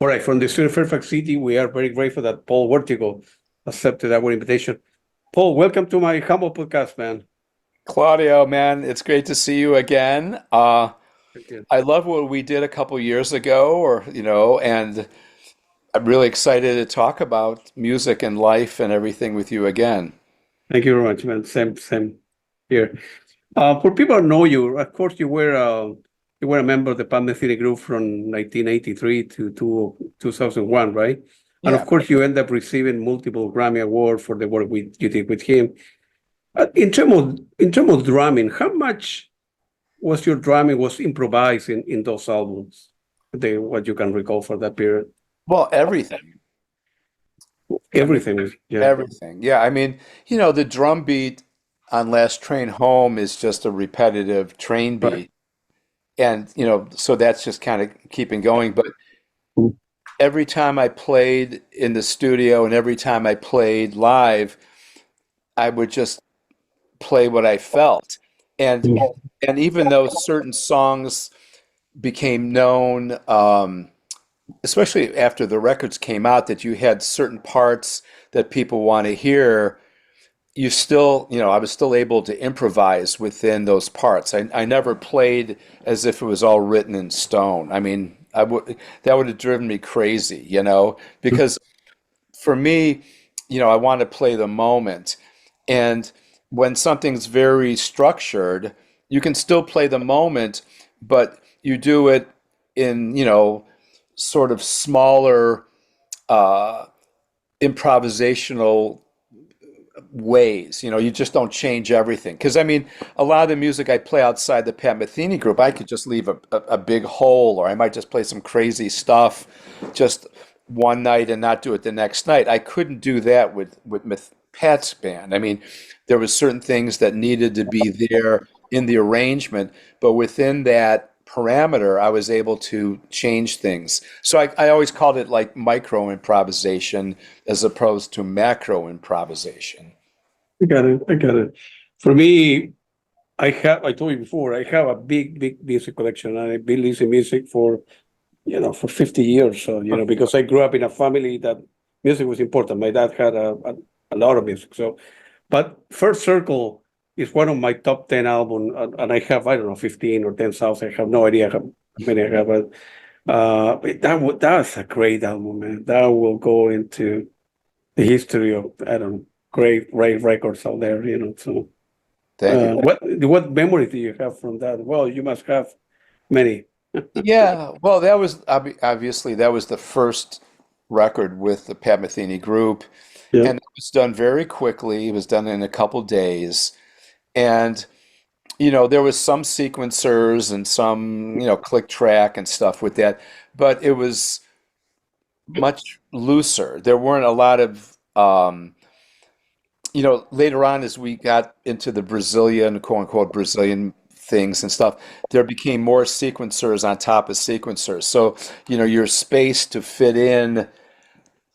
All right, from the student Fairfax City, we are very grateful that Paul Wertico accepted our invitation. Paul, welcome to my humble podcast, man. Claudio, man, it's great to see you again. Thank you. I love what we did a couple years ago, and I'm really excited to talk about music and life and everything with you again. Thank you very much, man. Same here. For people who know you, of course, you were a member of the Pat Metheny Group from 1983 to 2001, right? And Yeah. of course, you end up receiving multiple Grammy Awards for the work you did with him. In terms of drumming, how much was your drumming was improvised in those albums? What you can recall for that period? Well, everything. I mean, Everything was, yeah. everything. Yeah, I mean, the drum beat on Last Train Home is just a repetitive train Right. beat. And, so that's just kind of keeping going. But every time I played in the studio and every time I played live, I would just play what I felt. And and even though certain songs became known, especially after the records came out, that you had certain parts that people want to hear, you still, I was still able to improvise within those parts. I never played as if it was all written in stone. I mean, that would have driven me crazy, because for me, I want to play the moment. And when something's very structured, you can still play the moment, but you do it in, sort of smaller uh, improvisational ways. You just don't change everything. Because I mean, a lot of the music I play outside the Pat Metheny Group, I could just leave a big hole, or I might just play some crazy stuff just one night and not do it the next night. I couldn't do that with Pat's band. I mean, there was certain things that needed to be there in the arrangement, but within that parameter, I was able to change things. So I always called it like micro improvisation as opposed to macro improvisation. I got it. I got it. For me, I told you before, I have a big music collection, and I've been listening music for 50 years. So, because I grew up in a family that music was important. My dad had a lot of music. So, but First Circle is one of my top 10 albums, and I have, I don't know, 15 or 10,000. I have no idea how many I have, but that's a great album, man. That will go into the history of, I don't know, great records out there, So, Thank you. what memory do you have from that? Well, you must have many. Yeah, well, that was obviously that was the first record with the Pat Metheny Group, Yeah. and it was done very quickly. It was done in a couple days, and there was some sequencers and some click track and stuff with that, but it was much looser. There weren't a lot of later on as we got into the Brazilian, quote unquote, Brazilian things and stuff, there became more sequencers on top of sequencers. So, your space to fit in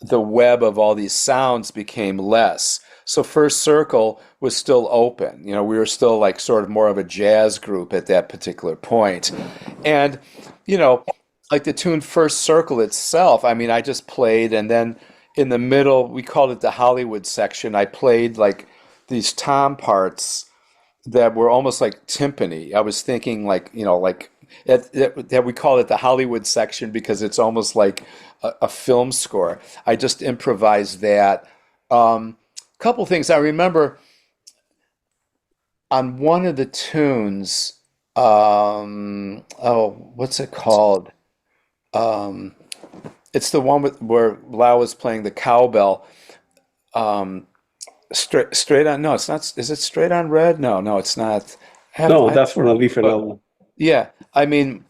the web of all these sounds became less. So First Circle was still open. We were still like sort of more of a jazz group at that particular point. And, like the tune First Circle itself, I mean, I just played, and then in the middle, we called it the Hollywood section. I played like these tom parts that were almost like timpani. I was thinking like, like that we call it the Hollywood section because it's almost like a film score. I just improvised that. Couple things I remember on one of the tunes. What's it called? Um, it's the one where Lau was playing the cowbell. Um, straight on. No, it's not. Is it straight on red? No, it's not. No, I that's from a different album. yeah. I mean,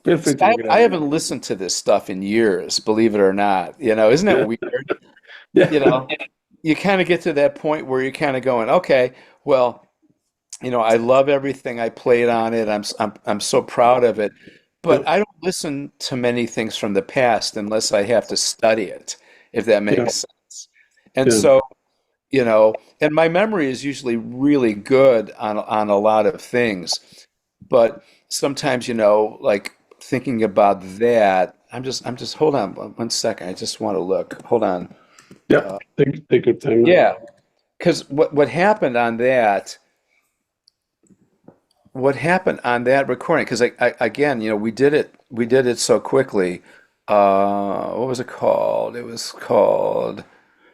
Feel free to I, look it I up. haven't listened to this stuff in years, believe it or not. Isn't it Yeah. weird? You Yeah. know, you kind of get to that point where you're kind of going, okay, well, I love everything I played on it. I'm so proud of it, Yeah. but I don't listen to many things from the past unless I have to study it, if that Yeah. makes sense. And Yeah. so, and my memory is usually really good on a lot of things, but sometimes, like thinking about that, I'm just hold on one second. I just want to look. Hold on. Yeah, take your time. Yeah, because what happened on that? What happened on that recording? Because again, we did it so quickly. What was it called? It was called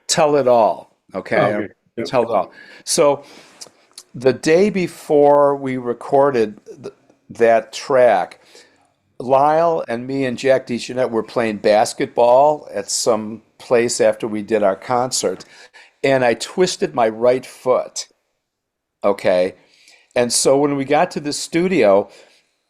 Tell It All. Oh, Okay, okay. Yeah. Tell It All. So the day before we recorded that track, Lyle and me and Jack DeJohnette were playing basketball at some place after we did our concert, and I twisted my right foot. Okay. And so when we got to the studio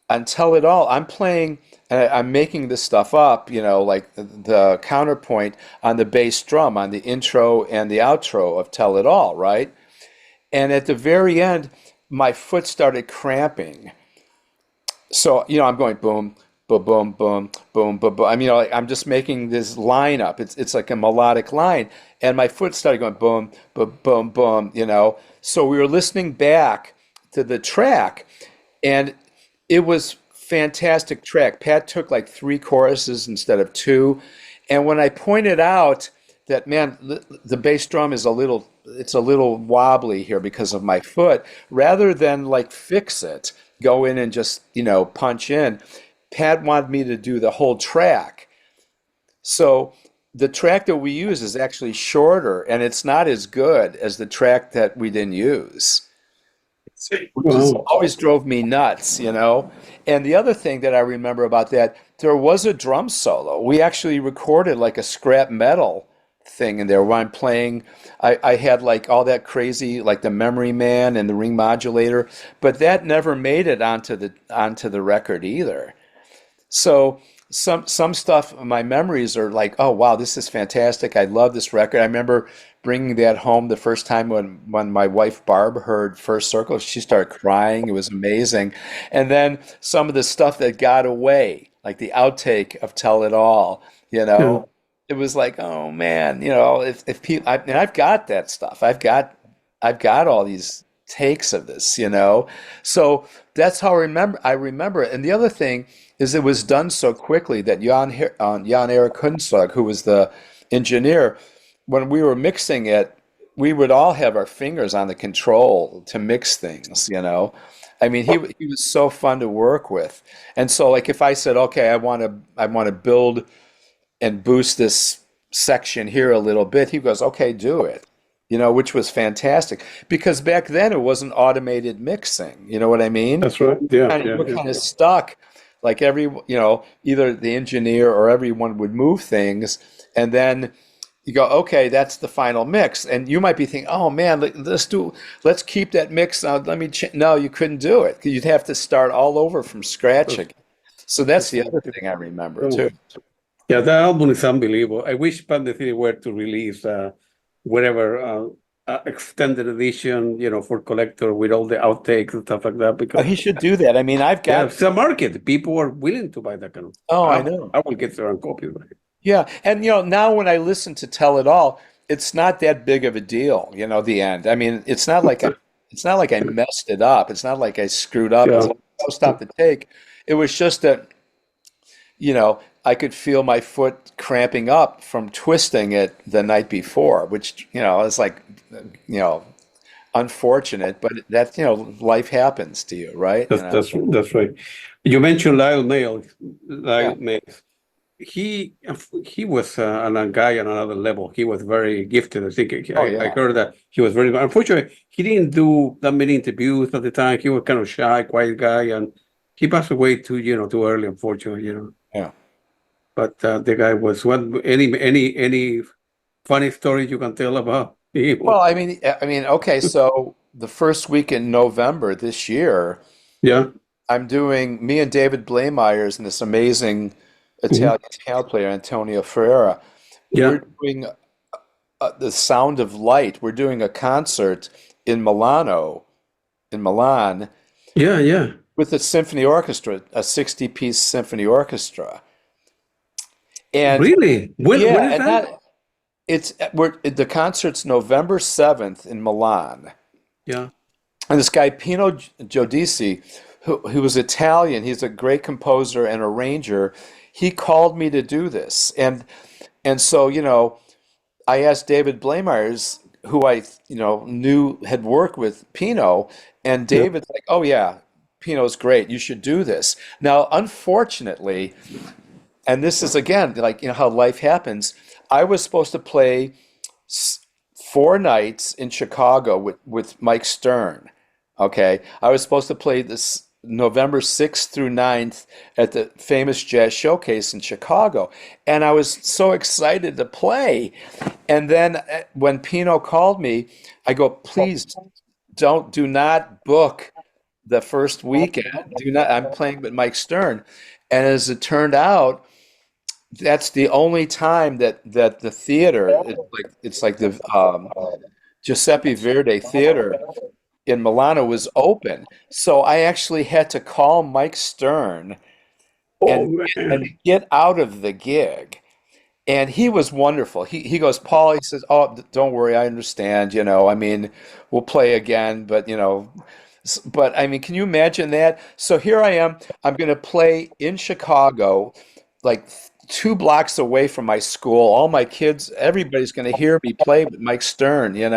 on Tell It All, I'm playing, and I'm making this stuff up, like the counterpoint on the bass drum on the intro and the outro of Tell It All, right? And at the very end, my foot started cramping. So, I'm going boom, boom, boom, boom, boom, boom, boom. I mean, like I'm just making this line up. It's like a melodic line. And my foot started going boom, boom, boom, boom. So we were listening back to the track, and it was fantastic track. Pat took like 3 choruses instead of 2. And when I pointed out that, man, the bass drum is it's a little wobbly here because of my foot, rather than like fix it, go in and just, punch in, Pat wanted me to do the whole track. So the track that we use is actually shorter, and it's not as good as the track that we didn't use. Which always drove me nuts. And the other thing that I remember about that, there was a drum solo. We actually recorded like a scrap metal thing in there where I'm playing. I had like all that crazy, like the Memory Man and the ring modulator, but that never made it onto the record either. So some stuff, my memories are like, oh wow, this is fantastic. I love this record. I remember bringing that home the first time when my wife Barb heard First Circle. She started crying. It was amazing. And then some of the stuff that got away, like the outtake of Tell It All, Yeah. it was like, oh man, if people, and I've got that stuff. I've got all these takes of this, So that's how I remember it. And the other thing is it was done so quickly that Jan-Erik Kunstlag, who was the engineer, when we were mixing it, we would all have our fingers on the control to mix things, I mean, he was so fun to work with. And so like if I said, okay, I want to build and boost this section here a little bit, he goes, okay, do it. Which was fantastic because back then it wasn't automated mixing. You know what I mean? That's right. Yeah. We're kind of stuck. Like either the engineer or everyone would move things, and then you go, okay, that's the final mix, and you might be thinking, oh man, let's keep that mix. No, you couldn't do it. You'd have to start all over from scratch again. So that's the other thing I remember too. Yeah, that album is unbelievable. I wish Pat Metheny were to release whatever extended edition, for collector with all the outtakes and stuff like that. Because he should do that. I mean, I've got it's a market. People are willing to buy that kind of. Oh, I know. I will get their own copies. Yeah, and now when I listen to Tell It All, it's not that big of a deal. The end. I mean, it's not like I messed it up. It's not like I screwed up. Yeah. It's like, oh, stop the take. It was just that, I could feel my foot cramping up from twisting it the night before, which, is like, unfortunate, but that, life happens to you, right? That's right. You mentioned Lyle Mail. He was a guy on another level. He was very gifted. I think I heard that he was very. Unfortunately, he didn't do that many interviews at the time. He was kind of shy, quiet guy, and he passed away too early. Unfortunately, Yeah. But the guy was any funny story you can tell about him? Well, I mean, okay. So the first week in November this year, I'm doing me and David Blameyers and this amazing Italian piano player Antonio Ferreira. We're doing the Sound of Light. We're doing a concert in Milan. With a symphony orchestra, a 60-piece symphony orchestra. And really, when is that? The concert's November 7th in Milan. Yeah. And this guy Pino Giudici, who was Italian, he's a great composer and arranger. he called me to do this. And so, I asked David Blamires, who I, knew had worked with Pino, and Yeah. David's like, "Oh yeah, Pino's great. You should do this." Now, unfortunately, and this is again like how life happens. I was supposed to play 4 nights in Chicago with Mike Stern. Okay, I was supposed to play this November 6th through 9th at the famous Jazz Showcase in Chicago, and I was so excited to play. And then when Pino called me, I go, "Please do not book the first weekend. Do not. I'm playing with Mike Stern." And as it turned out, that's the only time that the theater, it's like the Giuseppe Verdi Theater in Milano was open. So I actually had to call Mike Stern Oh, and man. get out of the gig. And he was wonderful. He goes, "Paul," he says, "Oh, don't worry, I understand, I mean, we'll play again, but but I mean, can you imagine that? So here I am, I'm going to play in Chicago, like 2 blocks away from my school. All my kids, everybody's going to hear me play with Mike Stern, Of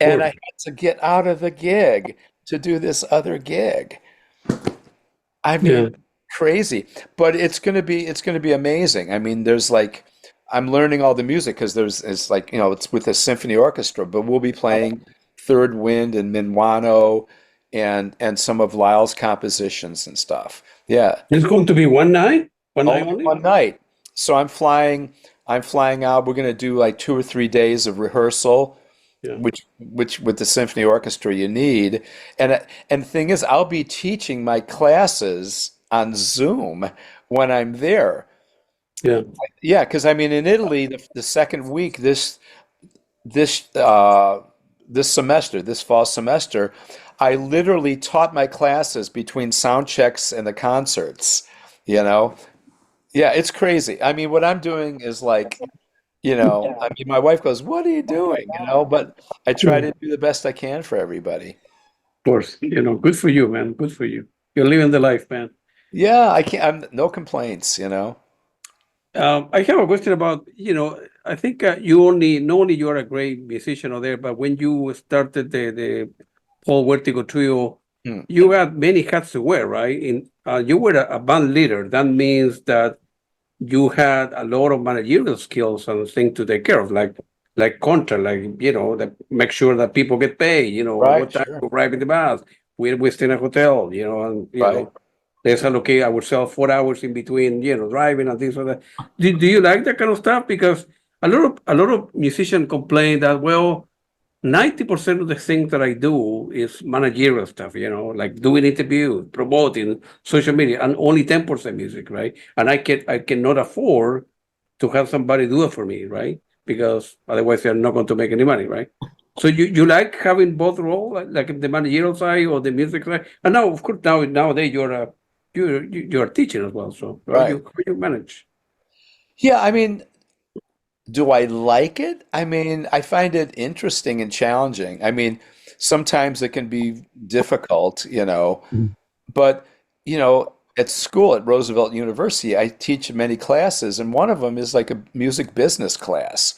and I course. had to get out of the gig to do this other gig. I mean, Yeah. crazy, but it's going to be amazing. I mean, there's like I'm learning all the music because it's like, it's with a symphony orchestra, but we'll be playing Third Wind and Minuano and some of Lyle's compositions and stuff. Yeah. It's going to be one night? One night Only only? one night. So I'm flying out. We're going to do like 2 or 3 days of rehearsal, Yeah. which with the symphony orchestra you need. And the thing is, I'll be teaching my classes on Zoom when I'm there. Yeah. Yeah, because I mean, in Italy, the second week this uh, this semester, this fall semester, I literally taught my classes between sound checks and the concerts. You know, yeah, it's crazy. I mean, what I'm doing is like, I mean, my wife goes, "What are you doing?" But I try Yeah. to do the best I can for everybody. Of course. Good for you, man. Good for you. You're living the life, man. Yeah, I can't. No complaints. I have a question about, I think you only, not only you are a great musician out there, but when you started the Paul Wertico trio, Hmm. you had many hats to wear, right? You were a band leader. That means that you had a lot of managerial skills and things to take care of, like contract, that make sure that people get paid, Right, what time sure. to arrive in the bus, we stay in a hotel, and Right. let's allocate ourselves 4 hours in between, driving and things like that. Do you like that kind of stuff? Because a lot of musicians complain that, well, 90% of the things that I do is managerial stuff, like doing interviews, promoting social media, and only 10% music, right? And I cannot afford to have somebody do it for me, right? Because otherwise they're not going to make any money, right? So you like having both roles, like the managerial side or the music side? And now, of course, nowadays you're teaching as well. So Right. how you manage? Yeah, I mean, do I like it? I mean, I find it interesting and challenging. I mean, sometimes it can be difficult. Mm. But, at school at Roosevelt University, I teach many classes, and one of them is like a music business class.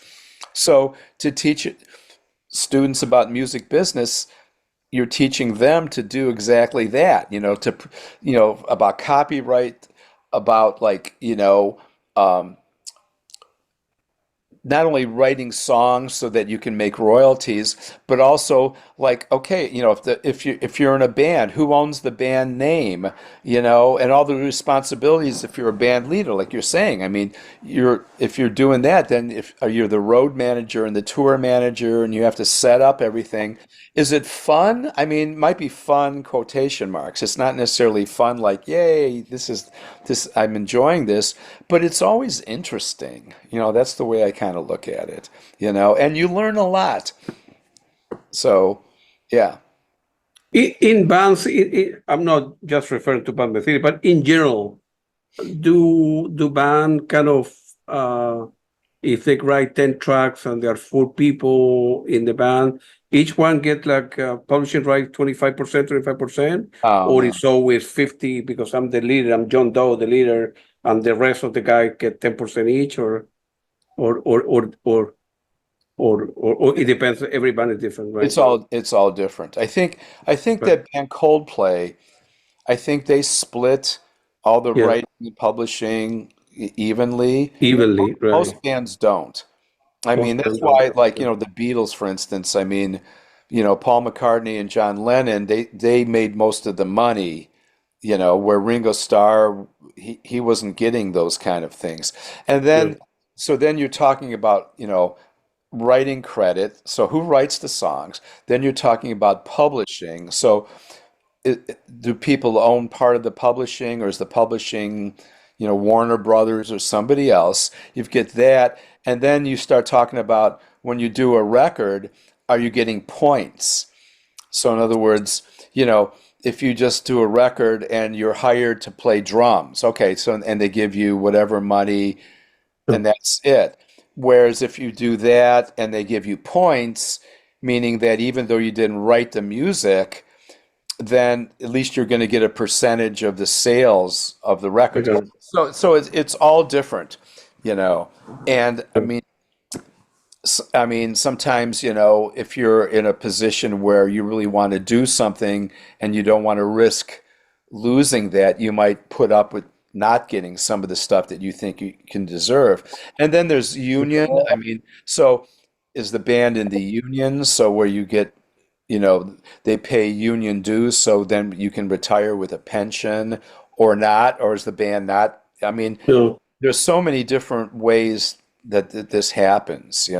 So to teach students about music business, you're teaching them to do exactly that, about copyright, about like, um, not only writing songs so that you can make royalties, but also like, okay, if you're in a band, who owns the band name, and all the responsibilities if you're a band leader, like you're saying. I mean, if you're doing that, then if you're the road manager and the tour manager, and you have to set up everything. Is it fun? I mean, it might be fun, quotation marks. It's not necessarily fun like, yay, this, I'm enjoying this, but it's always interesting. That's the way I kind of look at it, and you learn a lot. So, yeah. In bands, I'm not just referring to band theory, but in general, do band kind of if they write 10 tracks and there are 4 people in the band, each one get like publishing rights 25%, 25%, Oh or no. it's always 50 because I'm the leader, I'm John Doe, the leader, and the rest of the guy get 10% each, or or or or or it depends. Every band is different, right? It's all different. I think But that band Coldplay, I think they split all the yeah, writing and publishing evenly. evenly, right? Most bands don't. I Most mean, that's bands don't. why, like, the Beatles, for instance, I mean, Paul McCartney and John Lennon, they made most of the money, where Ringo Starr, he wasn't getting those kind of things. And Yeah, then you're talking about, writing credit. So who writes the songs? Then you're talking about publishing. So do people own part of the publishing, or is the publishing, Warner Brothers or somebody else? You get that, and then you start talking about when you do a record, are you getting points? So in other words, if you just do a record and you're hired to play drums, okay, so and they give you whatever money yeah, and that's it. Whereas if you do that and they give you points, meaning that even though you didn't write the music, then at least you're going to get a percentage of the sales of the record. okay. So it's all different, you know. And I mean, sometimes, if you're in a position where you really want to do something and you don't want to risk losing that, you might put up with not getting some of the stuff that you think you can deserve. And then there's union. I mean, so is the band in the union? So where you get, they pay union dues, so then you can retire with a pension or not, or is the band not? I mean, Yeah, there's so many different ways that this happens, yeah,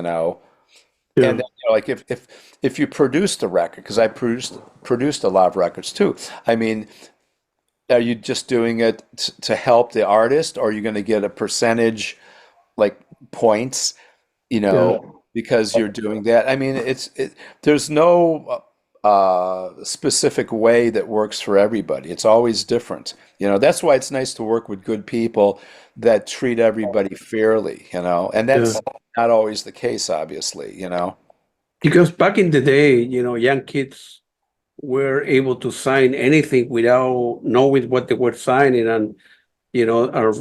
And then, like if you produced a record, because I produced a lot of records too. I mean, are you just doing it to help the artist, or are you going to get a percentage, like points, yeah, because you're doing that? I mean, there's no specific way that works for everybody. It's always different. That's why it's nice to work with good people that treat everybody fairly, and yeah. that's not always the case, obviously. Because back in the day, young kids were able to sign anything without knowing what they were signing, and our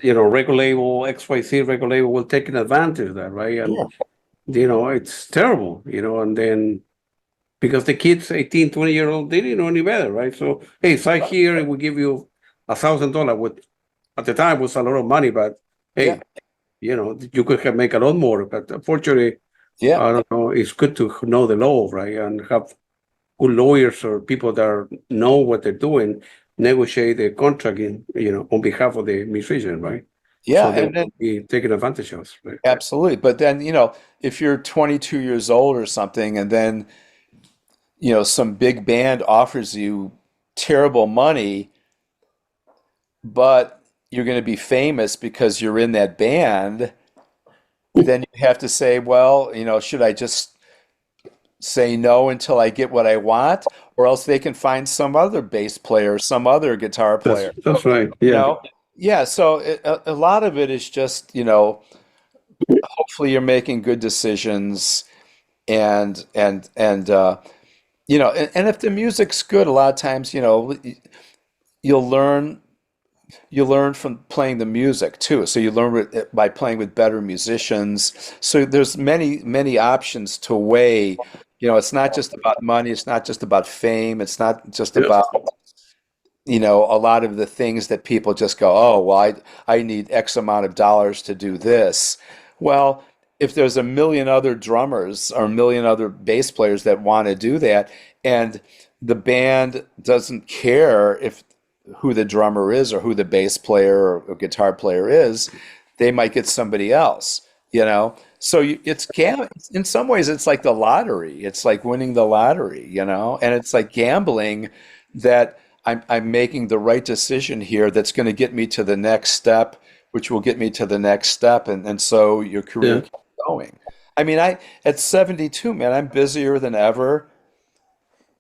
record label, XYZ record label, will take advantage of that, right? And it's terrible, and then because the kids, 18, 20 year old, they didn't know any better, right? So hey, sign here and we give you $1,000, which at the time was a lot of money, but Yeah, hey, you could have make a lot more. But unfortunately, yeah, I don't know, it's good to know the law, right? And have good lawyers or people that know what they're doing, negotiate the contract on behalf of the musician, right? yeah, So they and then won't be taken advantage of, right? absolutely. But then, if you're 22 years old or something, and then some big band offers you terrible money, but you're going to be famous because you're in that band, then you have to say, well, should I just say no until I get what I want, or else they can find some other bass player, some other guitar That's player, that's right. you Yeah. know? Yeah, so a lot of it is just, hopefully you're making good decisions and if the music's good, a lot of times, you'll learn you learn from playing the music too. So you learn by playing with better musicians. So there's many options to weigh. It's not just about money. It's not just about fame. It's not just Yeah. about, a lot of the things that people just go, oh, well, I need X amount of dollars to do this. Well, if there's a million other drummers or a million other bass players that want to do that, and the band doesn't care if who the drummer is or who the bass player or guitar player is, they might get somebody else. So in some ways it's like the lottery. It's like winning the lottery. And it's like gambling that I'm making the right decision here that's going to get me to the next step, which will get me to the next step, and so your career Yeah. keeps going. I mean, at 72, man, I'm busier than ever.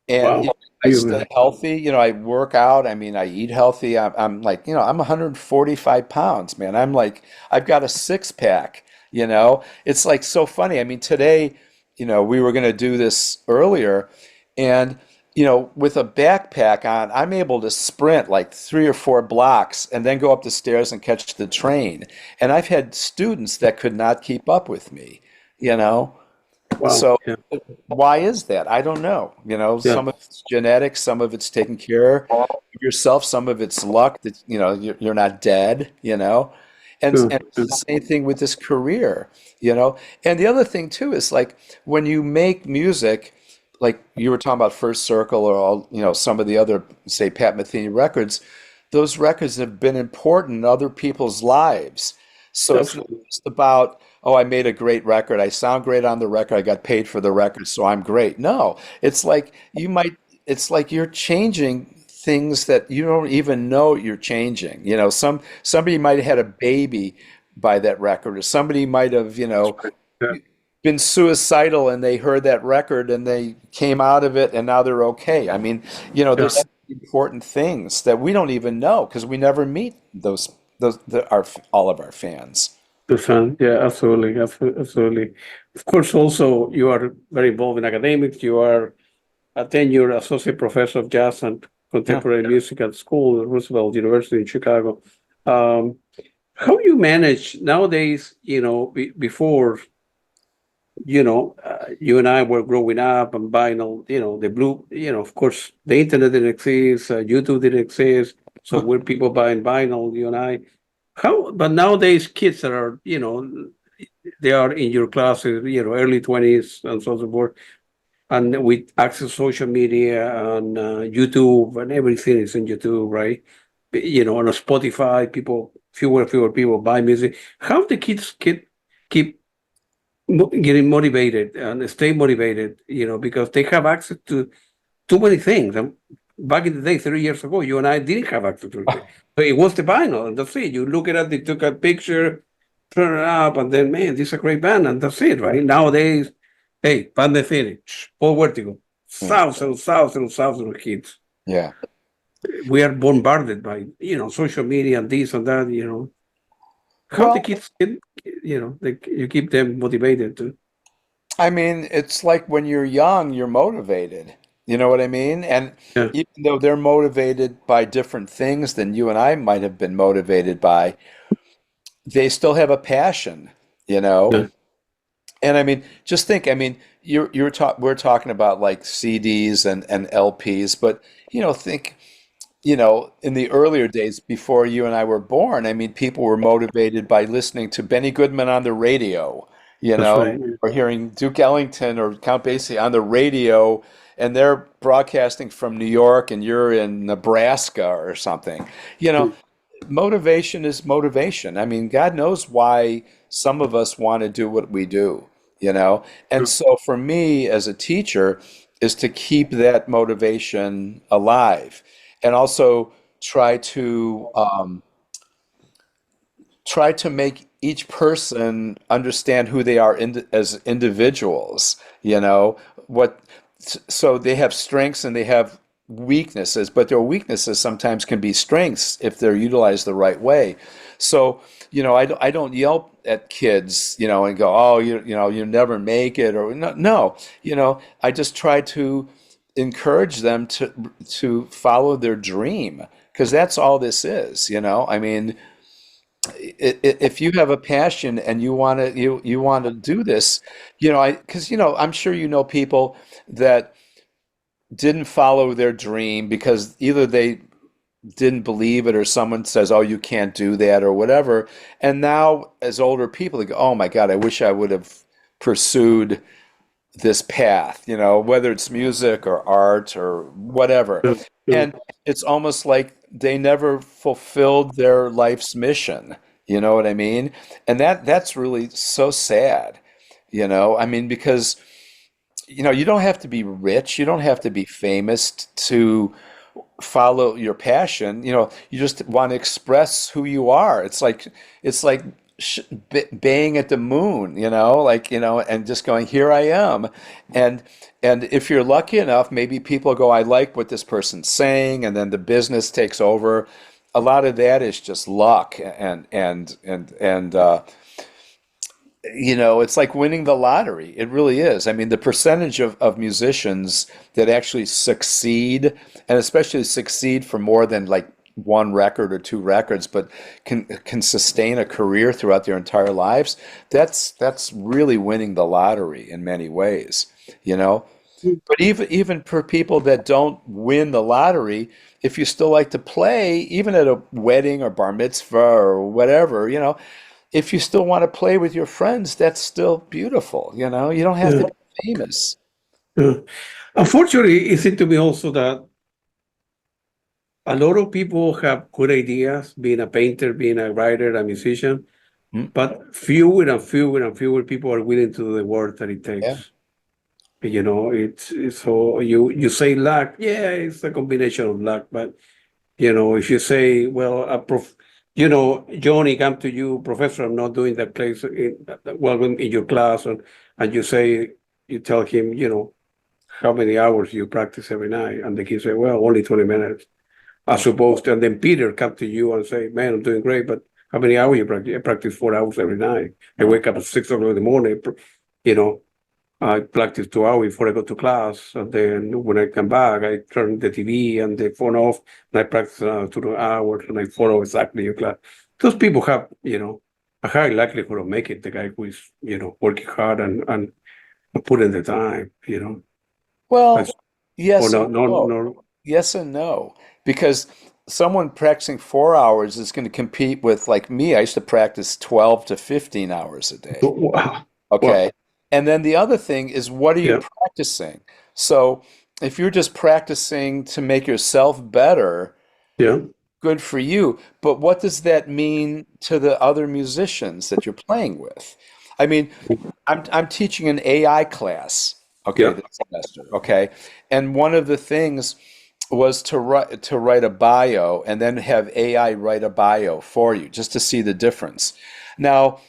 And Wow. I You, stay healthy. I work out. I mean, I eat healthy. I'm like, I'm 145 pounds, man. I'm like, I've got a six pack. It's like so funny. I mean, today, we were going to do this earlier, and with a backpack on, I'm able to sprint like 3 or 4 blocks and then go up the stairs and catch the train. And I've had students that could not keep up with me, you know? Wow. So Yeah. why is that? I don't know. Yeah. Some of it's genetics, some of it's taking care of yourself, some of it's luck that, you're not dead, Sure. and it's the same thing with this career, And the other thing too is like when you make music, like you were talking about First Circle or all, some of the other, say, Pat Metheny records, those records have been important in other people's lives. So it's not Absolutely. just about, oh, I made a great record, I sound great on the record, I got paid for the record, so I'm great. No, it's like you're changing things that you don't even know you're changing. Somebody might have had a baby by that record, or somebody might have, That's right. Yeah. been suicidal and they heard that record and they came out of it and now they're okay. I mean, Yeah. there's important things that we don't even know because we never meet all of our fans. The fun. Yeah. Absolutely. Absolutely. Of course, also, you are very involved in academics. You are a tenured associate professor of jazz and Yeah. contemporary music at school at Roosevelt University in Chicago. Um, how do you manage nowadays? Before you and I were growing up and vinyl, the blue, of course, the internet didn't exist, YouTube didn't exist. So we're people buying vinyl, you and I. But nowadays, kids that are, they are in your classes, early 20s and so on and so forth. And with access social media and YouTube and everything is in YouTube, right? On a Spotify, fewer and fewer people buy music. How the kids keep getting motivated and stay motivated, because they have access to too many things. And back in the day, 3 years ago, you and I didn't have access to it. So it was the vinyl, and that's it. You look at it, they took a picture, turn it up, and then, man, this is a great band, and that's it, right? Nowadays, hey, Pat Metheny, Paul Wertico, Mm. thousands of kids. Yeah. We are bombarded by, social media and this and that, How the Well, kids can, you keep them motivated to. I mean, it's like when you're young, you're motivated. You know what I mean? And Yeah. even though they're motivated by different things than you and I might have been motivated by, they still have a passion, you know? Yeah. And I mean, just think, I mean, we're talking about like CDs and LPs, but think, in the earlier days before you and I were born, I mean, people were motivated by listening to Benny Goodman on the radio, That's right. or hearing Duke Ellington or Count Basie on the radio, and they're broadcasting from New York and you're in Nebraska or something. You know, motivation is motivation. I mean, God knows why some of us want to do what we do. And so for me as a teacher is to keep that motivation alive and also try to make each person understand who they are as individuals, what so they have strengths and they have weaknesses, but their weaknesses sometimes can be strengths if they're utilized the right way. So, I don't yell at kids, and go, oh, you never make it, or no, I just try to encourage them to follow their dream because that's all this is. I mean, if you have a passion and you want to do this, because I'm sure people that didn't follow their dream because either they didn't believe it or someone says, oh, you can't do that or whatever. And now as older people, they go, oh my God, I wish I would have pursued this path, whether it's music or art or whatever. Yeah. Yeah. And it's almost like they never fulfilled their life's mission. You know what I mean? And that's really so sad, I mean, because you don't have to be rich, you don't have to be famous to follow your passion. You just want to express who you are. It's like baying at the moon, and just going, here I am. And if you're lucky enough, maybe people go, I like what this person's saying, and then the business takes over. A lot of that is just luck, and it's like winning the lottery. It really is. I mean, the percentage of musicians that actually succeed, and especially succeed for more than like one record or two records, but can sustain a career throughout their entire lives, that's really winning the lottery in many ways, you know? But even for people that don't win the lottery, if you still like to play, even at a wedding or bar mitzvah or whatever, if you still want to play with your friends, that's still beautiful, You don't have to Yeah. be famous. Yeah. Unfortunately, it seems to me also that a lot of people have good ideas, being a painter, being a writer, a musician, Mm, but fewer and fewer and fewer people are willing to do the work that it yeah. takes. It's so you say luck, yeah, it's a combination of luck, but if you say, well, Johnny come to you, professor, I'm not doing that place in your class, and you tell him, how many hours you practice every night, and the kid say, well, only 20 minutes. As opposed to, and then Peter come to you and say, man, I'm doing great, but how many hours you practice? I practice 4 hours every night. I wake up at 6 o'clock in the morning, you know, I practice 2 hours before I go to class. And then when I come back, I turn the TV and the phone off, and I practice 2 hours, and I follow exactly your class. Those people have, a high likelihood of making it, the guy who is, working hard and putting the time, Well, That's, or yes no, and no, no. no. Yes and no. Because someone practicing 4 hours is going to compete with, like me, I used to practice 12 to 15 hours a day. Wow. Well, Okay. And then the other thing is, what are you yeah, practicing? So if you're just practicing to make yourself better, yeah, good for you. But what does that mean to the other musicians that you're playing with? I mean, I'm teaching an AI class, okay, yeah. this semester, okay? And one of the things was to write a bio and then have AI write a bio for you just to see the difference. Now,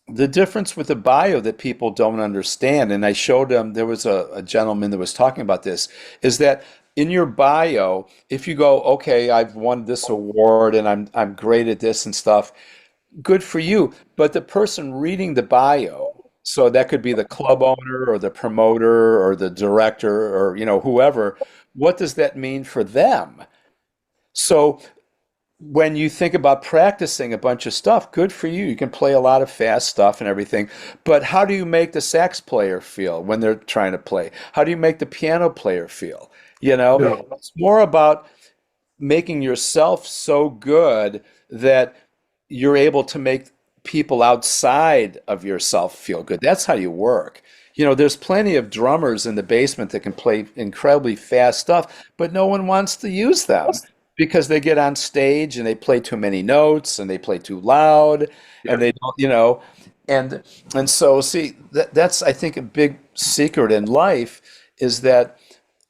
the difference with the bio that people don't understand, and I showed them, there was a gentleman that was talking about this, is that in your bio, if you go, okay, I've won this award and I'm great at this and stuff, good for you. But the person reading the bio, so that could be the club owner or the promoter or the director or whoever, what does that mean for them? So when you think about practicing a bunch of stuff, good for you. You can play a lot of fast stuff and everything. But how do you make the sax player feel when they're trying to play? How do you make the piano player feel? Yeah. It's more about making yourself so good that you're able to make people outside of yourself feel good. That's how you work. There's plenty of drummers in the basement that can play incredibly fast stuff, but no one wants to use them because they get on stage and they play too many notes and they play too loud and Yeah. they don't, and so see that's I think a big secret in life is that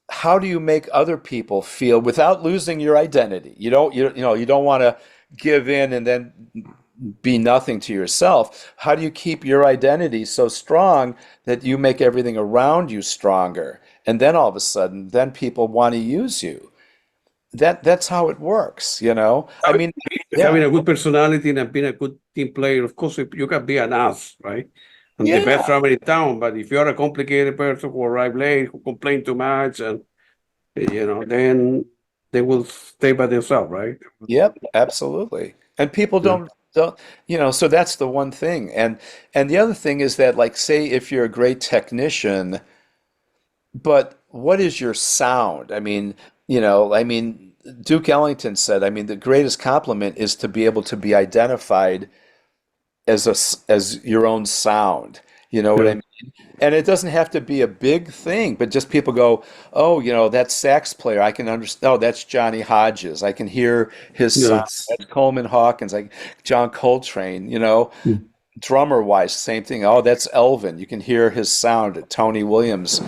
how do you make other people feel without losing your identity? You don't want to give in and then be nothing to yourself. How do you keep your identity so strong that you make everything around you stronger? And then all of a sudden, then people want to use you. That's how it works. I Having mean, having yeah. a good personality and being a good team player, of course, you can be an ass, right? And the best Yeah. drummer in town. But if you're a complicated person who arrive late, who complain too much, and then they will stay by themselves, right? Yep, absolutely. And people Yeah. don't, so that's the one thing. And the other thing is that, like, say if you're a great technician, but what is your sound? I mean, Duke Ellington said, I mean, the greatest compliment is to be able to be identified as your own sound. You know what I Yeah. mean? And it doesn't have to be a big thing, but just people go, oh, that sax player, I can understand. Oh, that's Johnny Hodges. I can hear his sound. Yeah. That's Coleman Hawkins, like John Coltrane. Mm. Drummer wise, same thing. Oh, that's Elvin. You can hear his sound. Tony Williams.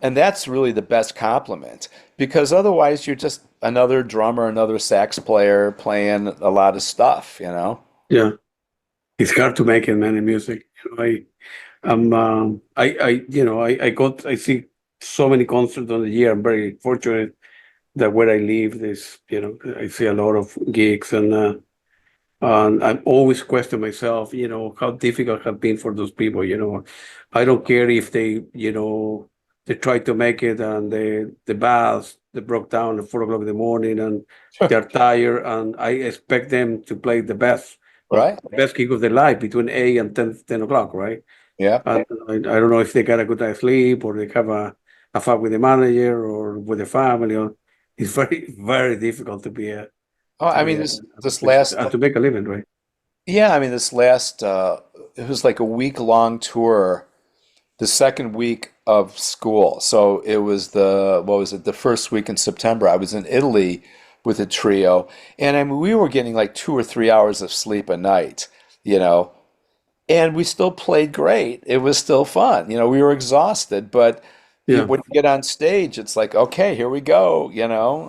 And that's really the best compliment because otherwise you're just another drummer, another sax player playing a lot of stuff. Yeah. It's hard to make it, man, in music. I see so many concerts on the year. I'm very fortunate that where I live, I see a lot of gigs, and And I'm always question myself, how difficult it have been for those people, I don't care if they try to make it and the bus they broke down at 4 o'clock in the morning and they're tired and I expect them to play the best, well, Right? the best gig of their life between 8 and 10 o'clock, right? Yeah. And I don't know if they got a good night's sleep or they have a fight with the manager or with the family. Or it's very, very difficult to be Oh, I mean, this last, to make a living, right? yeah, I mean, this last, it was like a week-long tour, the second week of school. So it was what was it, the first week in September. I was in Italy with a trio, and I mean, we were getting like 2 or 3 hours of sleep a night, you know, and we still played great. It was still fun. We were exhausted, but Yeah, when you get on stage, it's like, okay, here we go,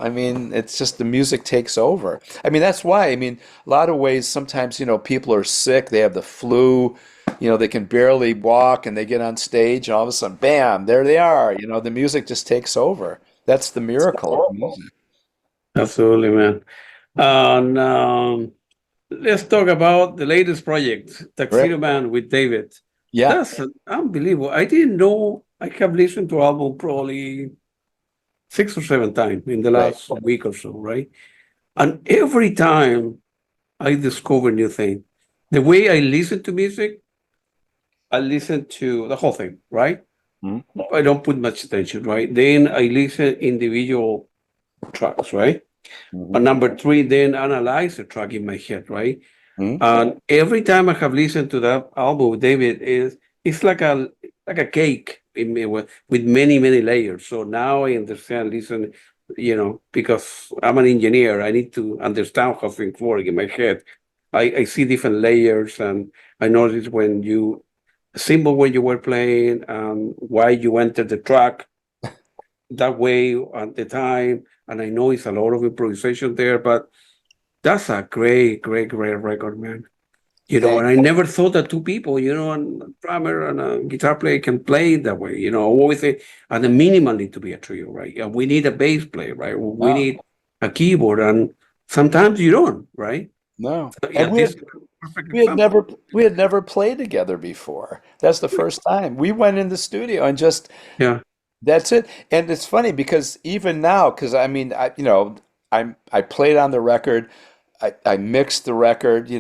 I mean, it's just the music takes over. I mean, that's why, I mean, a lot of ways, sometimes, people are sick, they have the flu, they can barely walk and they get on stage and all of a sudden, bam, there they are. The music just takes over. That's the miracle of music. absolutely, man. And let's talk about the latest project, Right? Tuxedo Man with David. Yeah. That's unbelievable. I didn't know. I have listened to album probably 6 or 7 times in the Right. last week or so, right? And every time I discover new thing. The way I listen to music, I listen to the whole thing, right? Mhm. I don't put much attention, right? Then I listen individual tracks, right? Mhm. And number three, then analyze the track in my head, right? Mhm. And every time I have listened to that album with David, it's like a cake with many many layers. So now I understand. Listen, because I'm an engineer, I need to understand how things work in my head. I see different layers, and I notice when you symbol when you were playing, why you entered the track that way at the time. And I know it's a lot of improvisation there, but that's a great, great, great record, man. And Thank I never thought that two people, a drummer and a guitar player can play it that way. Always say, and the minimal need to be a trio, right? And we need a bass player, right? We no, need a keyboard, and sometimes you don't, right? no. So, yeah, And this is a perfect we had example. never played together before. That's the first time. We went in the studio and just Yeah, that's it. And it's funny because even now, because I mean, I played on the record, I mixed the record,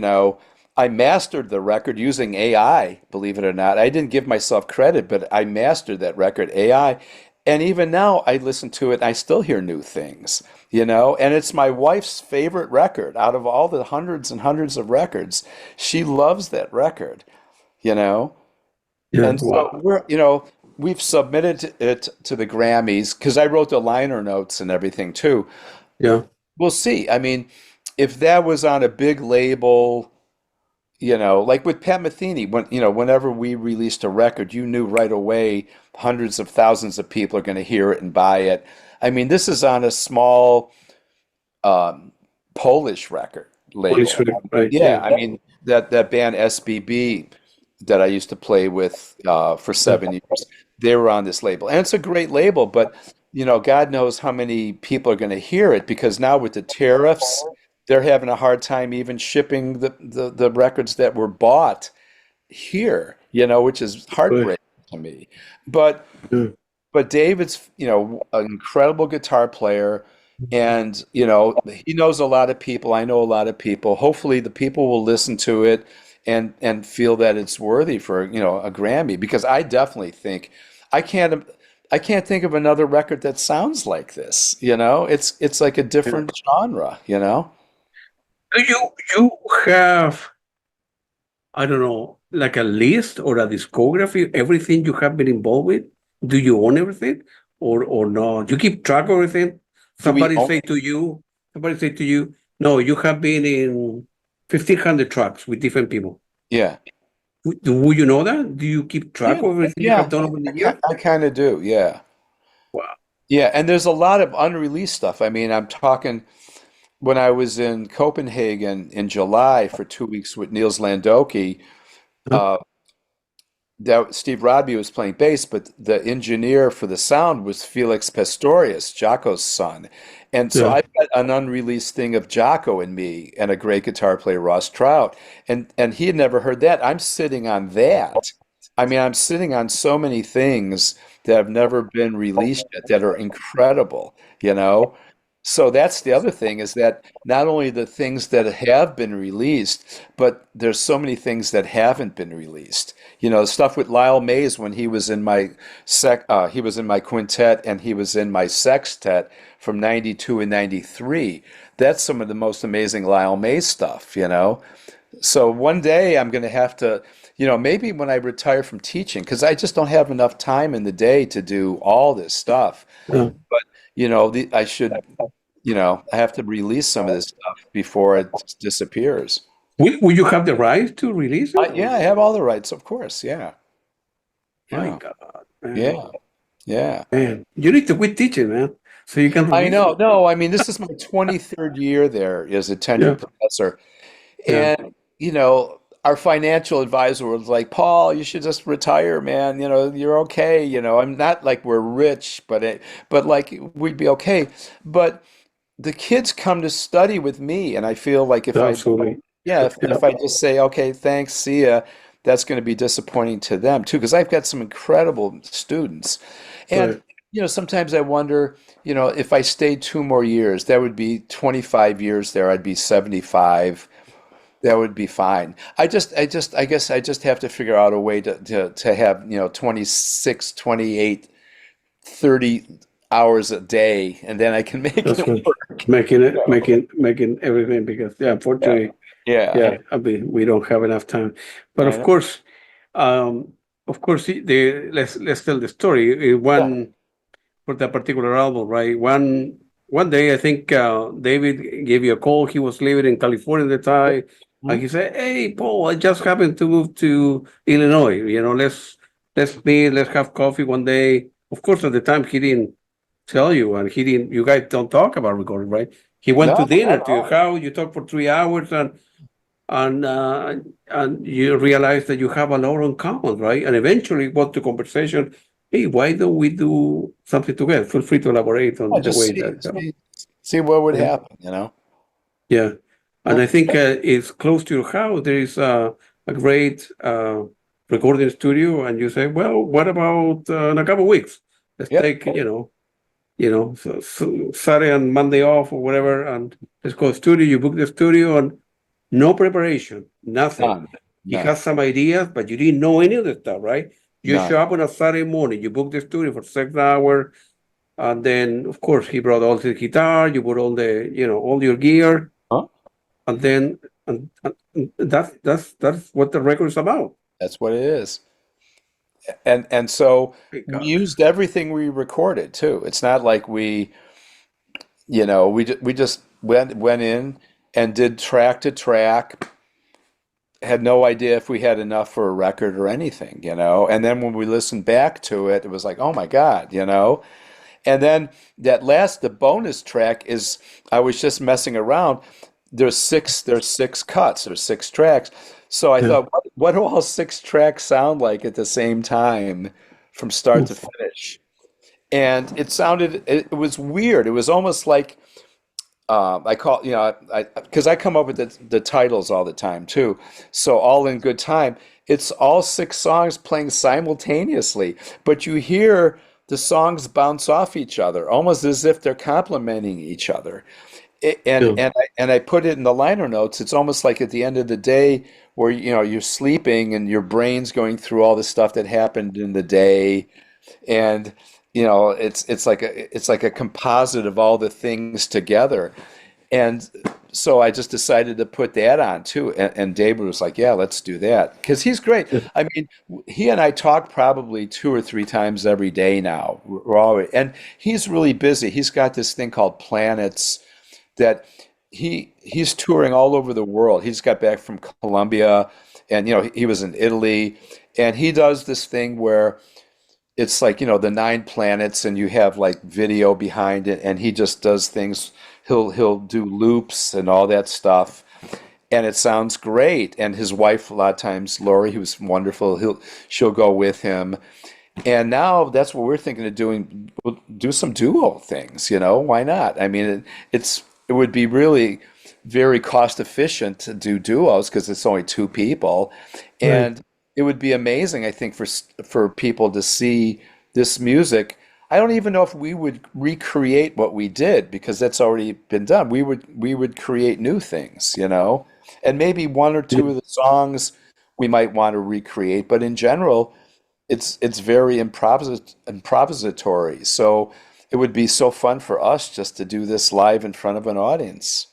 I mastered the record using AI, believe it or not. I didn't give myself credit, but I mastered that record, AI. And even now, I listen to it, and I still hear new things, And it's my wife's favorite record out of all the hundreds and hundreds of records. She loves that record, you know. yeah, And so wow, we've submitted it to the Grammys because I wrote the liner notes and everything too. yeah, We'll see. I mean, if that was on a big label, like with Pat Metheny, whenever we released a record, you knew right away hundreds of thousands of people are going to hear it and buy it. I mean, this is on a small um, Polish record Polish label. record, right? Yeah, Yeah, I mean that band SBB that I used to play with for yeah, 7 years, they were on this label, and it's a great label. But God knows how many people are going to hear it because now with the tariffs, they're having a hard time even shipping the records that were bought here. Which is right, heartbreaking to me. But yeah, but David's, an incredible guitar player, and he knows a lot of people. I know a lot of people. Hopefully, the people will listen to it and feel that it's worthy for, a Grammy. Because I definitely think I can't I can't think of another record that sounds like this. It's like a yeah. different genre. Do you have, I don't know, like a list or a discography, everything you have been involved with? Do you own everything or no? You keep track of everything? Do we Somebody own? say to you, somebody say to you, no, you have been in 1,500 tracks with different people. Yeah, Would you know that? Do you keep track yeah, of everything you have yeah. done over the year? I kind of do. Yeah. Wow. Yeah, and there's a lot of unreleased stuff. I mean, I'm talking when I was in Copenhagen in July for 2 weeks with Niels Lan Doky, Huh? uh, that Steve Rodby was playing bass, but the engineer for the sound was Felix Pastorius, Jocko's son. And so Yeah. I've got an unreleased thing of Jocko in me and a great guitar player, Ross Trout. And he had never heard that. I'm sitting on that. I mean, I'm sitting on so many things that have never been released yet that are incredible, you know? So that's the other thing is that not only the things that have been released, but there's so many things that haven't been released. You know, stuff with Lyle Mays when he was in my he was in my quintet and he was in my sextet from 92 and 93. That's some of the most amazing Lyle Mays stuff, you know. So one day I'm going to have to, you know, maybe when I retire from teaching, because I just don't have enough time in the day to do all this stuff. Yeah. But, you know, I should, you know, I have to release some of this stuff before it disappears. Will you have the right to release it? Yeah, I have all the rights, of course. Yeah. My Yeah. God, man. Yeah. Yeah. Man, you need to quit teaching, man, so you can I release know. it. No, I mean, this is my 23rd year there as a Yeah, tenured professor. yeah. And, you know, our financial advisor was like, Paul, you should just retire, man. You know, you're okay. You know, I'm not like we're rich, but like we'd be okay. But the kids come to study with me, and I feel like Absolutely. yeah, Yeah, if I just say, okay, thanks, see ya, that's going to be disappointing to them too, because I've got some incredible students. And, right. you know, sometimes I wonder, you know, if I stayed 2 more years, that would be 25 years there, I'd be 75. That would be fine. I guess I just have to figure out a way to have, you know, 26, 28, 30 hours a day, and then I can make That's it right. work. Making everything because yeah, Yeah. unfortunately, Yeah. yeah, I mean we don't have enough time. But I know. um, let's tell the story. Yeah. One for that particular album, right? One day, I think David gave you a call. He was living in California at the time, and Mhm. he said, "Hey, Paul, I just happened to move to Illinois. You know, let's meet, let's have coffee one day." Of course, at the time, he didn't tell you, and he didn't. You guys don't talk about recording, right? He went to No, dinner not to at your all. house. You talked for 3 hours, and uh, and you realize that you have a lot in common, right? And eventually, got to conversation. Hey, why don't we do something together? Feel free to elaborate I on the just way that. see what would Yeah, happen, you know? yeah. And Yeah. I think it's close to your house. There is a great recording studio, and you say, well, what about in a couple of weeks? Let's Yep. take so Saturday and Monday off or whatever, and let's go studio. You book the studio, and no preparation, nothing. None. He None. has some ideas, but you didn't know any of the stuff, right? You None. show up on a Saturday morning, you book the studio for 6 hours, and then of course he brought all the guitar, you brought all all your gear, Huh? and then and that's what the record is about. That's what it is. And so My we God. used everything we recorded too. It's not like we, you know, we just went in and did track to track, had no idea if we had enough for a record or anything, you know. And then when we listened back to it, it was like, oh my God, you know. And then the bonus track is I was just messing around. There's six cuts, there's 6 tracks. So I Yeah. thought, what do all 6 tracks sound like at the same time from start to finish? And it was weird. It was almost like I call, you know, because I come up with the titles all the time too. So all in good time. It's all 6 songs playing simultaneously, but you hear the songs bounce off each other, almost as if they're complementing each other. Yeah. And I put it in the liner notes. It's almost like at the end of the day, where you know you're sleeping and your brain's going through all the stuff that happened in the day, and you know it's like a composite of all the things together. And so I just decided to put that on too. And David was like, "Yeah, let's do that," because he's great. I mean, he and I talk probably 2 or 3 times every day now. We're always, and he's really busy. He's got this thing called Planets that he's touring all over the world. He just got back from Colombia, and you know he was in Italy, and he does this thing where it's like you know the 9 planets, and you have like video behind it, and he just does things. He'll do loops and all that stuff, and it sounds great. And his wife, a lot of times, Lori, who's wonderful, she'll go with him. And now that's what we're thinking of doing. We'll do some duo things, why not? I mean, it would be really very cost efficient to do duos because it's only two people, and it would be amazing, I think, for people to see this music. I don't even know if we would recreate what we did because that's already been done. We would create new things, and maybe one or two of the songs we might want to recreate, but in general, it's very improvisatory. So it would be so fun for us just to do this live in front of an audience.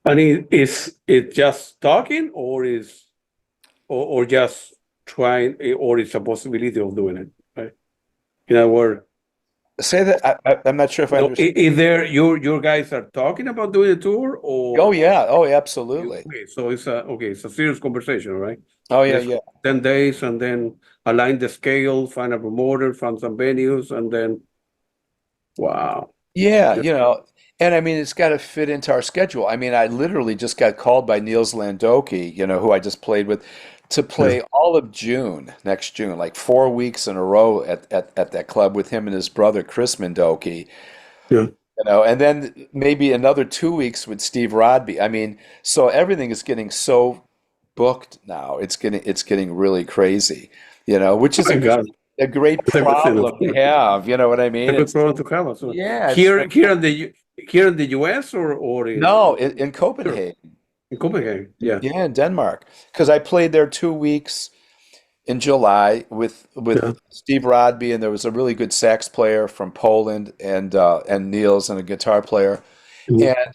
And is it just talking, or just trying, or it's a possibility of doing it, right? In other words, Say that I'm not sure if I understand. either your guys are talking about doing a tour, or Oh yeah, oh absolutely. okay, so it's a serious conversation, right? Oh yeah, Let's yeah. 10 days and then align the scale, find a promoter, find some venues, and then wow. Yeah, Yeah. and I mean, it's got to fit into our schedule. I mean, I literally just got called by Niels Lan Doky, who I just played with, to play all of June, next June, like 4 weeks in a row at that club with him and his brother, Chris Doky, Yeah. and then maybe another 2 weeks with Steve Rodby. I mean, so everything is getting so booked now. It's getting really crazy, which is My God. a great problem to have. You know what I mean? A good problem to have. So Yeah, here in the US, or no, in Copenhagen. in Copenhagen. Yeah. Yeah, in Denmark. Because I played there 2 weeks in July with Yeah. Steve Rodby, and there was a really good sax player from Poland, and Niels, and a guitar player. Mhm. And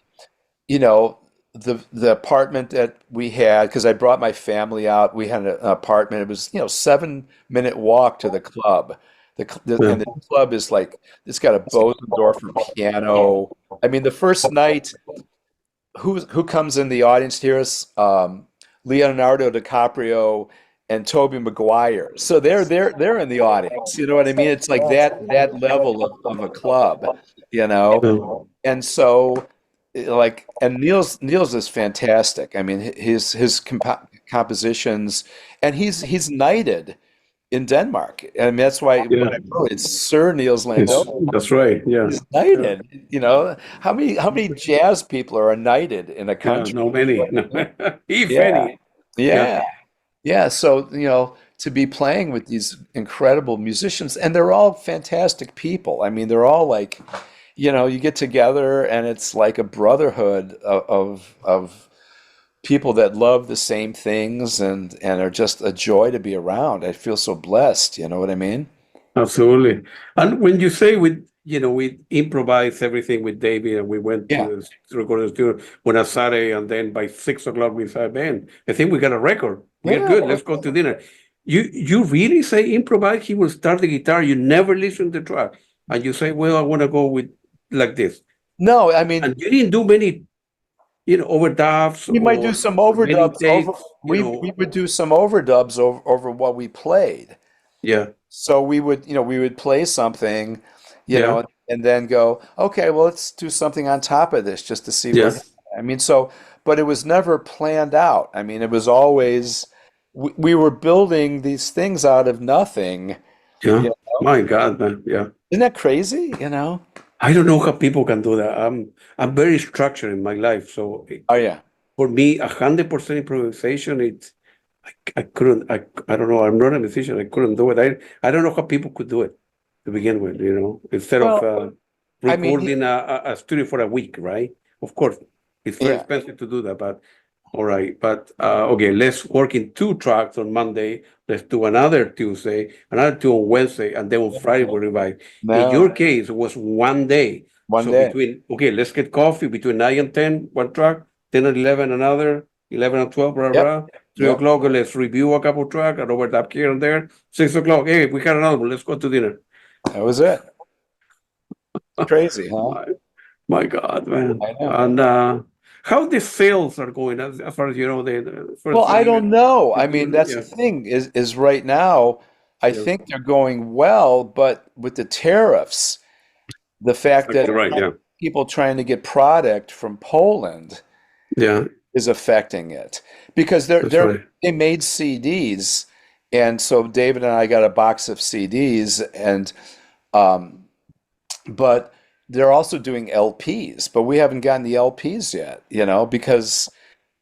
the apartment that we had, because I brought my family out, we had an apartment. It was 7-minute walk to the club. Yeah. And the club is like, it's got a Bosendorfer piano. I mean, the first night, who comes in the audience to hear us? Leonardo DiCaprio and Tobey Maguire. So they're in the audience. You know what I mean? It's like that level of a club, Yeah. And so, like, and Niels is fantastic. I mean, his compositions, and he's knighted in Denmark, and that's why Yeah. when I wrote it's Sir Niels Lan Doky. That's right. Yeah. He's knighted. How many jazz people are knighted in a Yeah. country? No many. No. If Yeah, any. yeah, yeah. So, to be playing with these incredible musicians, and they're all fantastic people. I mean, they're all like, you get together and it's like a brotherhood of people that love the same things, and are just a joy to be around. I feel so blessed. You know what I mean? Absolutely. And when you say we improvised everything with David, and we went Yeah. to the recording studio on a Saturday, and then by 6 o'clock we said, man, I think we got a record. We're Yeah. good. Let's go to dinner. You really say improvise? He will start the guitar. You never listen to the track, and you say, well, I want to go with like this. No, I mean, And you didn't do many, overdubs we might do or some many overdubs over. takes, We would do some overdubs over what we played. Yeah. So we would play something, Yeah. and then go, okay, well, let's do something on top of this just to see what. Yes. I mean, but it was never planned out. I mean, it was always we were building these things out of nothing. Yeah. You know? My God, man. Yeah. Isn't that crazy? I don't know how people can do that. I'm very structured in my life, so Oh yeah. for me, 100% improvisation. I couldn't. I don't know. I'm not a musician. I couldn't do it. I don't know how people could do it to begin with. Instead of Well, I mean, recording a studio for a week, right? Of course, it's very yeah. expensive to do that, but all right. But okay, let's work in 2 tracks on Monday. Let's do another Tuesday, another two on Wednesday, and then on Friday we'll revise. In your No, case, it was one day. one So day. let's get coffee between 9 and 10, one track, 10 and 11, another, 11 and 12, blah, blah, Yep. blah. 3 Yep. o'clock, let's review a couple tracks and overdub here and there. 6 o'clock, hey, we had another one, let's go to dinner. That was it. Crazy, huh? My God, man. I know. And how the sales are going as far as the Well, first I don't know. I you mean, do, that's the yeah, thing is right now, I yeah, think they're going well, but with the tariffs, the fact that exactly right, yeah, people trying to get product from Poland, yeah. is affecting it because That's right. they made CDs, and so David and I got a box of CDs, and um, but they're also doing LPs, but we haven't gotten the LPs yet, because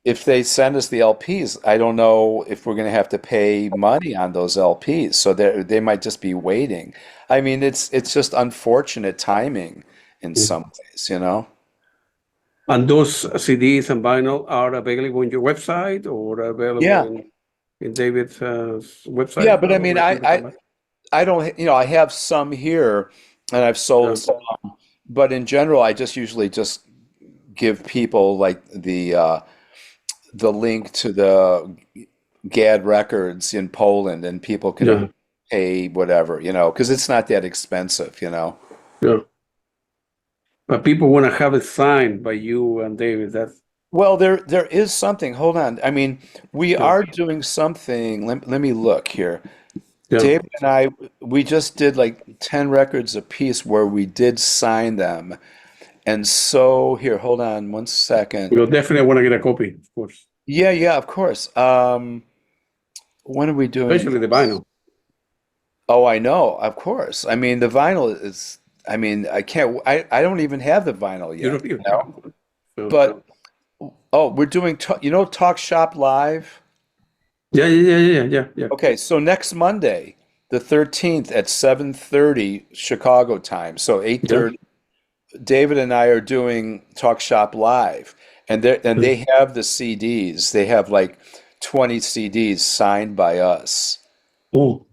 if they send us the LPs, I don't know if we're going to have to pay money on those LPs, so they might just be waiting. I mean, it's just unfortunate timing in Yeah. some ways. And those CDs and vinyl are available on your website or available Yeah, in David's yeah, website but I mean, where people can buy? I don't, I have some here, and I've Yeah. sold some, but in general, I just usually just give people like the link to the GAD records in Poland, and people Yeah. can pay whatever, because it's not that expensive. Yeah. But people want to have it signed by you and David. That's Well, there is something. Hold on. I mean, we yeah. are doing something. Let me look here. Yeah. David and I, we just did like 10 records a piece where we did sign them. And so here, hold on one second. We'll definitely want to get a copy, of course. Yeah, yeah, of course. When are we doing Especially the this? vinyl. Oh, I know, of course. I mean, the vinyl is, I mean, I don't even have the vinyl You yet, don't even you know? have. So, But, oh, we're doing, Talk Shop Live? yeah, yeah, yeah, yeah, yeah, yeah. Okay, so next Monday, the 13th at 7:30 Chicago time, so Yeah. 8:30, David and I are doing Talk Shop Live, and Yeah. they have the CDs. They have like 20 CDs signed by us. Oh,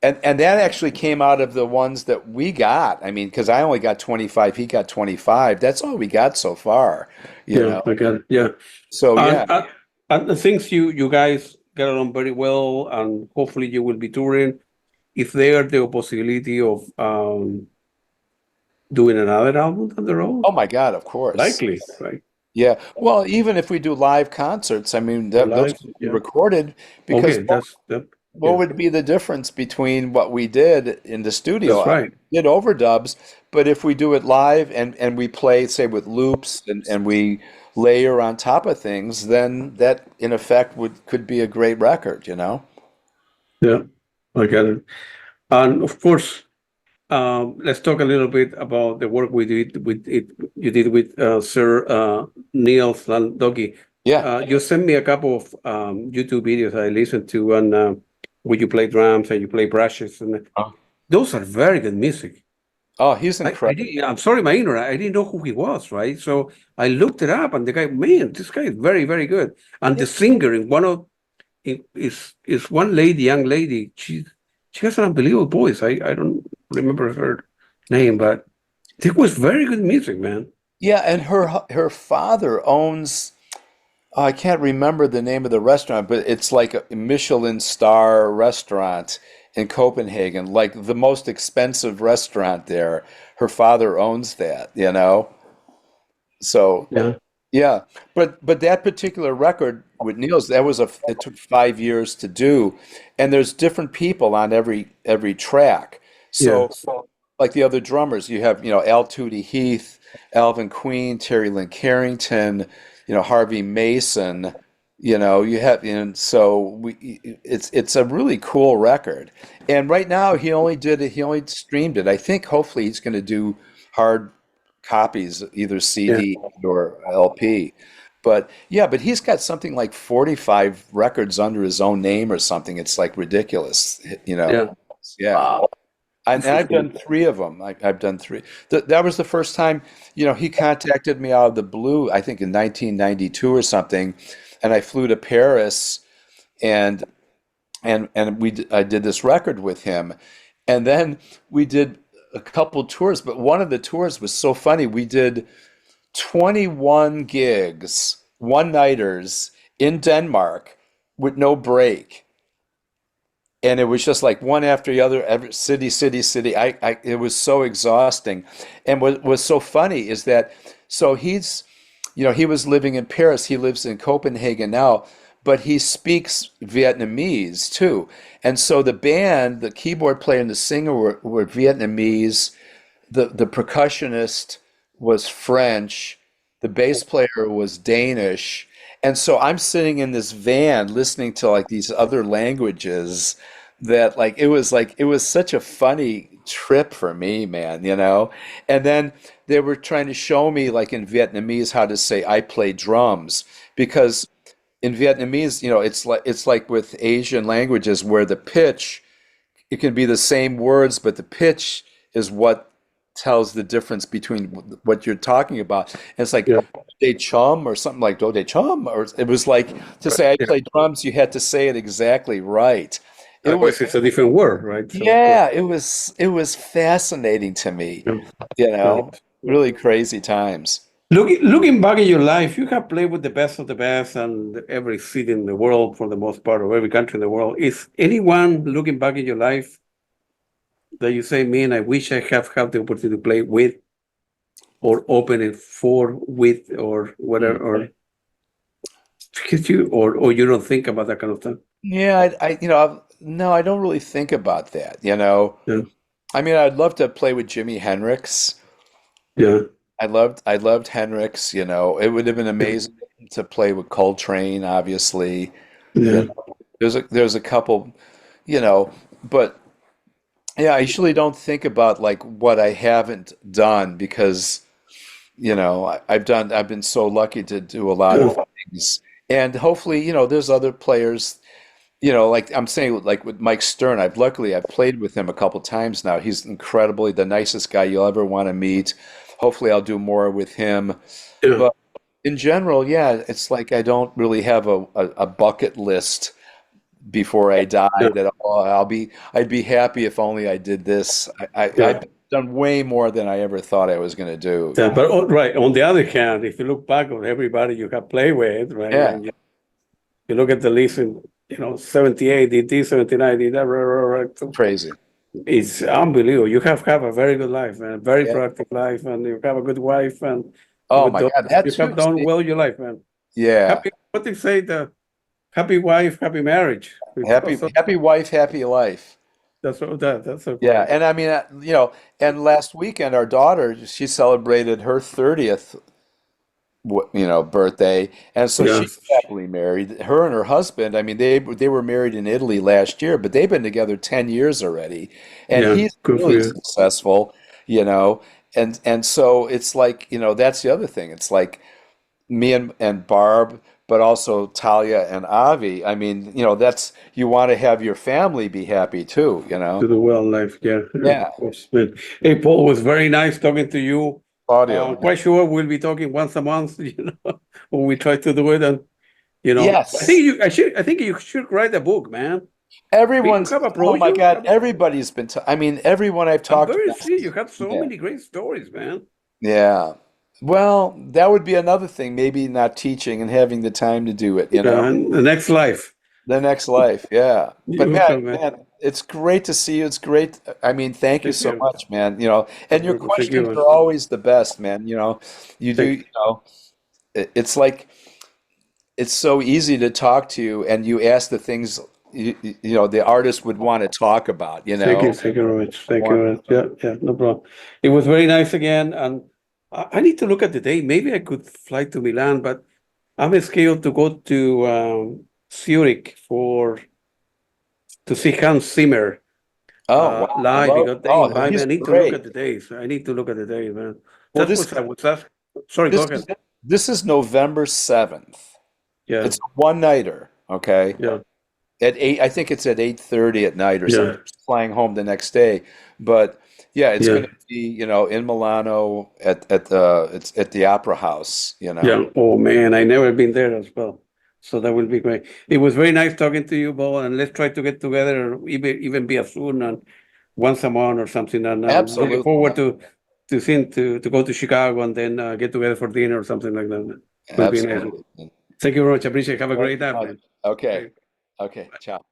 And that actually came out of the ones that we got. I mean, because I only got 25, he got 25. That's all we got so far, you yeah, know. I got it. Yeah. So yeah. And, uh, and the things you guys get along very well, and hopefully you will be touring. If there the possibility of doing another album down the road, Oh my God, of course. likely, right? Yeah. Well, even if we do live concerts, I mean, Or those live, can be yeah. recorded because Okay, that's that. what Yeah, would be the difference between what we did in the studio? that's I right. mean, we did overdubs, but if we do it live and we play, say, with loops and we layer on top of things, then that in effect could be a great record. Yeah, I got it. And of course, let's talk a little bit about the work we did with it. You did with Sir Niels Lan Doky. Yeah. You sent me a couple of YouTube videos I listened to, and where you play drums and you play brushes, and Oh, those are very good music. oh, he's I incredible. didn't, I'm sorry, my ignorance. I didn't know who he was, right? So I looked it up, and the guy, man, this guy is very, very good. And Yeah. the singer in one of is one lady, young lady. She has an unbelievable voice. I don't remember her name, but it was very good music, man. Yeah, and her father owns, I can't remember the name of the restaurant, but it's like a Michelin star restaurant in Copenhagen, like the most expensive restaurant there. Her father owns that. So Yeah, yeah, but that particular record with Niels, it took 5 years to do, and there's different people on every track. yeah, So like the other drummers, you have, Al Tootie Heath, Alvin Queen, Terry Lynn Carrington, Harvey Mason, you have, and so it's a really cool record. And right now he only streamed it. I think hopefully he's going to do hard copies, either yeah, CD or LP. But yeah, but he's got something like 45 records under his own name or something. It's like ridiculous. yeah. Yeah. Wow, And this is I've done good. three of them. I've done three. That was the first time, he contacted me out of the blue, I think in 1992 or something, and I flew to Paris and I did this record with him. And then we did a couple tours, but one of the tours was so funny. We did 21 gigs, one-nighters in Denmark with no break. And it was just like one after the other, every city, city, city. It was so exhausting. And what was so funny is that, so he was living in Paris. He lives in Copenhagen now, but he speaks Vietnamese too. And so the band, the keyboard player and the singer were Vietnamese. The percussionist was French. The bass player was Danish. And so I'm sitting in this van listening to like these other languages that like it was such a funny trip for me, man, you know? And then they were trying to show me like in Vietnamese how to say I play drums because in Vietnamese, you know, it's like with Asian languages where the pitch it can be the same words, but the pitch is what tells the difference between what you're talking about. And it's like Yeah. de chum or something like do de chum, or it was like to say I Yeah. play drums, you had to say it exactly right. It was Otherwise, it's a different word, right? So, yeah, it was fascinating to me, yeah. you Yeah. know, really crazy times. Looking back in your life, you have played with the best of the best and every city in the world for the most part, or every country in the world. Is anyone looking back in your life that you say, man, I wish I have had the opportunity to play with or open it for with or whatever, or or you don't think about that kind of stuff? Yeah, you know, no, I don't really think about that, you know. Yeah. I mean, I'd love to play with Jimi Hendrix. Yeah. I loved Hendrix, you know. It would have been Yeah. amazing to play with Coltrane, obviously. You Yeah. know, there's a couple, you know, but yeah, I usually don't think about like what I haven't done because, you know, I've been so lucky to do a lot of Yeah. things. And hopefully, you know, there's other players, you know, like I'm saying, like with Mike Stern, I've played with him a couple times now. He's incredibly the nicest guy you'll ever want to meet. Hopefully, I'll do more with him. Yeah. But in general, yeah, it's like I don't really have a bucket list before I die Yeah. that I'd be happy if only I did this. Yeah. I've done way more than I ever thought I was going to do. Yeah. But right. On the other hand, if you look back on everybody you have played with, right, Yeah, and you look at the list in, 78, DT, 79, did that, so crazy. it's unbelievable. You have a very good life, man, very Yeah. productive life, and you have a good wife and Oh good my daughter. God, that You have too. done See? well your life, man. Yeah. Happy, what they say, the happy wife, happy marriage. Happy, happy wife, happy life. That's so Yeah, great. and I mean, you know, and last weekend our daughter, she celebrated her 30th, you know, birthday, and so Yeah. she's happily married. Her and her husband, I mean, they were married in Italy last year, but they've been together 10 years already, and Yeah. he's Good for really you. successful, you know, and so it's like, you know, that's the other thing. It's like me and Barb, but also Talia and Avi. I mean, you know, that's you want to have your family be happy too, you To know? the well life. Yeah. Yeah, Yeah, of course, man. Hey, Paul, it was very nice talking to you. Claudio, man. Quite sure we'll be talking once a month, when we try to do it. And, Yes. I think you should write a book, man. You Everyone's, have oh approached my you? God, everybody's been, I mean, everyone I've I'm talked very to. serious. You have so Yeah. many great stories, man. Yeah. Well, that would be another thing, maybe not teaching and having the time to do it, you know, Yeah, and the next life. the next life. Yeah. But You're man, welcome, man. man, it's great to see you. It's great. I mean, thank you Thank so you. much, man. You know, and your Thank you, questions man. are always the best, man. You know, you do, Thank you know, it's like it's so easy to talk to you and you ask the things you know the artist would want to talk about, you Thank you. know. Thank you very much. Thank you Want- very much. Yeah, yeah, no problem. It was very nice again. And I need to look at the date. Maybe I could fly to Milan, but I'm scheduled to go to Zurich to see Hans Zimmer Oh, wow. I live love, because they oh, invite me. he's I need to look great. at the days. I need to look at the days, man. Well, That's this what I was asking. Sorry, go this ahead. is this is November 7th. Yeah, It's a one-nighter, okay? yeah, At 8, I think it's at 8:30 at night or yeah, something, flying home the next day. But yeah, it's yeah, going to be, you know, in Milano at the it's at the Opera House, you yeah. know. Oh man, I never been there as well. So that will be great. It was very nice talking to you, Bo, and let's try to get together, or even be a soon and once a month or something. And I'm looking Absolutely, forward man. to go to Chicago and then get together for dinner or something like that. Will be nice. Absolutely. Thank you very much. I appreciate it. Have a Thank great you night, much. man. Okay. Okay. Okay. Ciao.